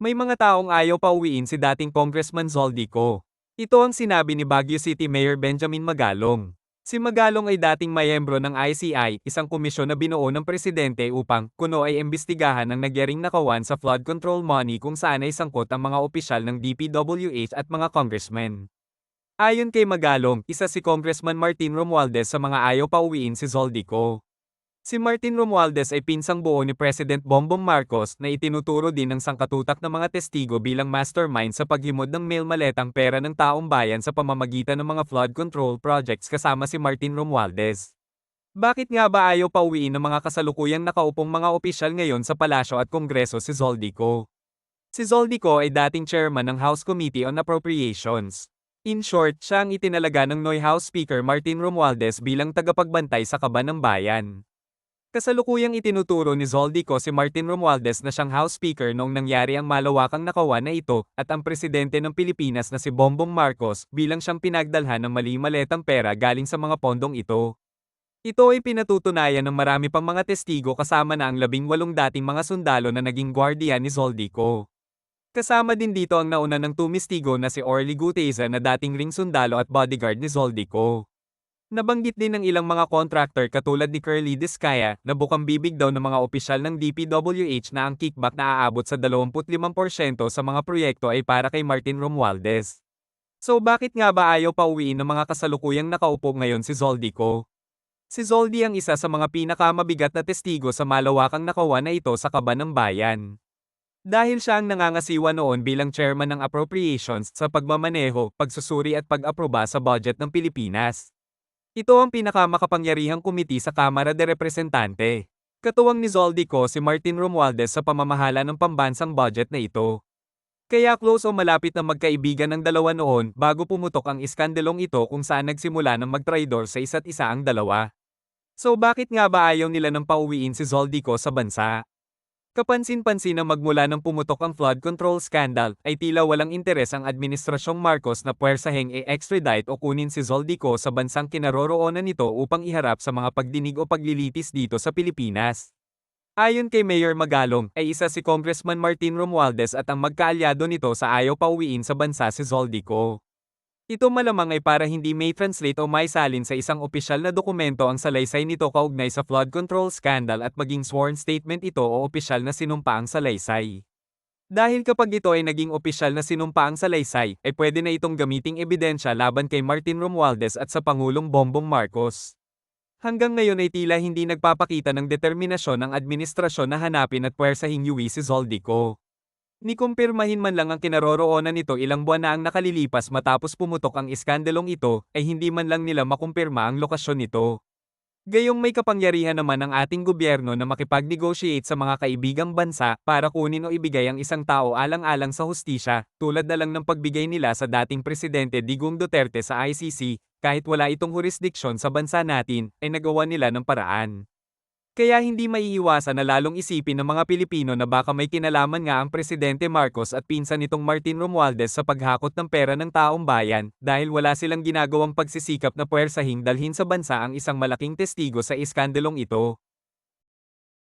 May mga taong ayaw pauwiin si dating Congressman Zoldico. Ito ang sinabi ni Baguio City Mayor Benjamin Magalong. Si Magalong ay dating miyembro ng ICI, isang komisyon na binuo ng presidente upang kuno ay imbestigahan ang nagyaring nakawan sa flood control money kung saan ay sangkot ang mga opisyal ng DPWH at mga congressmen. Ayon kay Magalong, isa si Congressman Martin Romualdez sa mga ayaw pauwiin si Zoldico. Si Martin Romualdez ay pinsang buo ni President Bongbong Marcos na itinuturo din ng sangkatutak ng mga testigo bilang mastermind sa paghimod ng mail maletang pera ng taong bayan sa pamamagitan ng mga flood control projects kasama si Martin Romualdez. Bakit nga ba ayaw pauwiin ng mga kasalukuyang nakaupong mga opisyal ngayon sa palasyo at kongreso si Zoldico? Si Zoldico ay dating chairman ng House Committee on Appropriations. In short, siya ang itinalaga ng Noy House Speaker Martin Romualdez bilang tagapagbantay sa kaban ng bayan. Kasalukuyang itinuturo ni Zoldico si Martin Romualdez na siyang House Speaker noong nangyari ang malawakang nakawan na ito at ang presidente ng Pilipinas na si Bongbong Marcos bilang siyang pinagdalhan ng mali-maletang pera galing sa mga pondong ito. Ito ay pinatutunayan ng marami pang mga testigo kasama na ang 18 dating mga sundalo na naging gwardiya ni Zoldico. Kasama din dito ang nauna ng tumistigo na si Orly Guteza na dating ring sundalo at bodyguard ni Zoldico. Nabanggit din ng ilang mga contractor katulad ni Curly Discaya na bukang bibig daw ng mga opisyal ng DPWH na ang kickback na aabot sa 25% sa mga proyekto ay para kay Martin Romualdez. So bakit nga ba ayaw pauwiin ng mga kasalukuyang nakaupo ngayon si Zoldico? Si Zoldi ang isa sa mga pinakamabigat na testigo sa malawakang nakawan na ito sa kaban ng bayan. Dahil siya ang nangangasiwa noon bilang chairman ng appropriations sa pagmamaneho, pagsusuri at pag-aproba sa budget ng Pilipinas. Ito ang pinakamakapangyarihang komite sa Kamara de Representante. Katuwang ni Zoldico si Martin Romualdez sa pamamahala ng pambansang budget na ito. Kaya close o malapit na magkaibigan ng dalawa noon bago pumutok ang iskandalong ito kung saan nagsimula ng magtraidor sa isa't isa ang dalawa. So bakit nga ba ayaw nila ng pauwiin si Zoldico sa bansa? Kapansin-pansin na magmula nang pumutok ang flood control scandal, ay tila walang interes ang Administrasyong Marcos na puwersaheng i-extradite o kunin si Zoldico sa bansang kinaroroonan nito upang iharap sa mga pagdinig o paglilitis dito sa Pilipinas. Ayon kay Mayor Magalong, ay isa si Congressman Martin Romualdez at ang magkaalyado nito sa ayaw pauwiin sa bansa si Zoldico. Ito malamang ay para hindi may translate o maisalin sa isang opisyal na dokumento ang salaysay nito kaugnay sa flood control scandal at maging sworn statement ito o opisyal na sinumpa ang salaysay. Dahil kapag ito ay naging opisyal na sinumpa ang salaysay, ay pwede na itong gamiting ebidensya laban kay Martin Romualdez at sa Pangulong Bongbong Marcos. Hanggang ngayon ay tila hindi nagpapakita ng determinasyon ng administrasyon na hanapin at puwersahin si Zoldico. Ni kumpirmahin man lang ang kinaroroonan nito ilang buwan na ang nakalilipas matapos pumutok ang iskandalong ito, ay hindi man lang nila makumpirma ang lokasyon nito. Gayong may kapangyarihan naman ang ating gobyerno na makipag-negotiate sa mga kaibigang bansa para kunin o ibigay ang isang tao alang-alang sa hustisya, tulad na lang ng pagbigay nila sa dating Presidente Digong Duterte sa ICC, kahit wala itong jurisdiksyon sa bansa natin, ay nagawa nila ng paraan. Kaya hindi maiiwasan na lalong isipin ng mga Pilipino na baka may kinalaman nga ang Presidente Marcos at pinsan nitong Martin Romualdez sa paghakot ng pera ng taong bayan dahil wala silang ginagawang pagsisikap na puwersahing dalhin sa bansa ang isang malaking testigo sa iskandalong ito.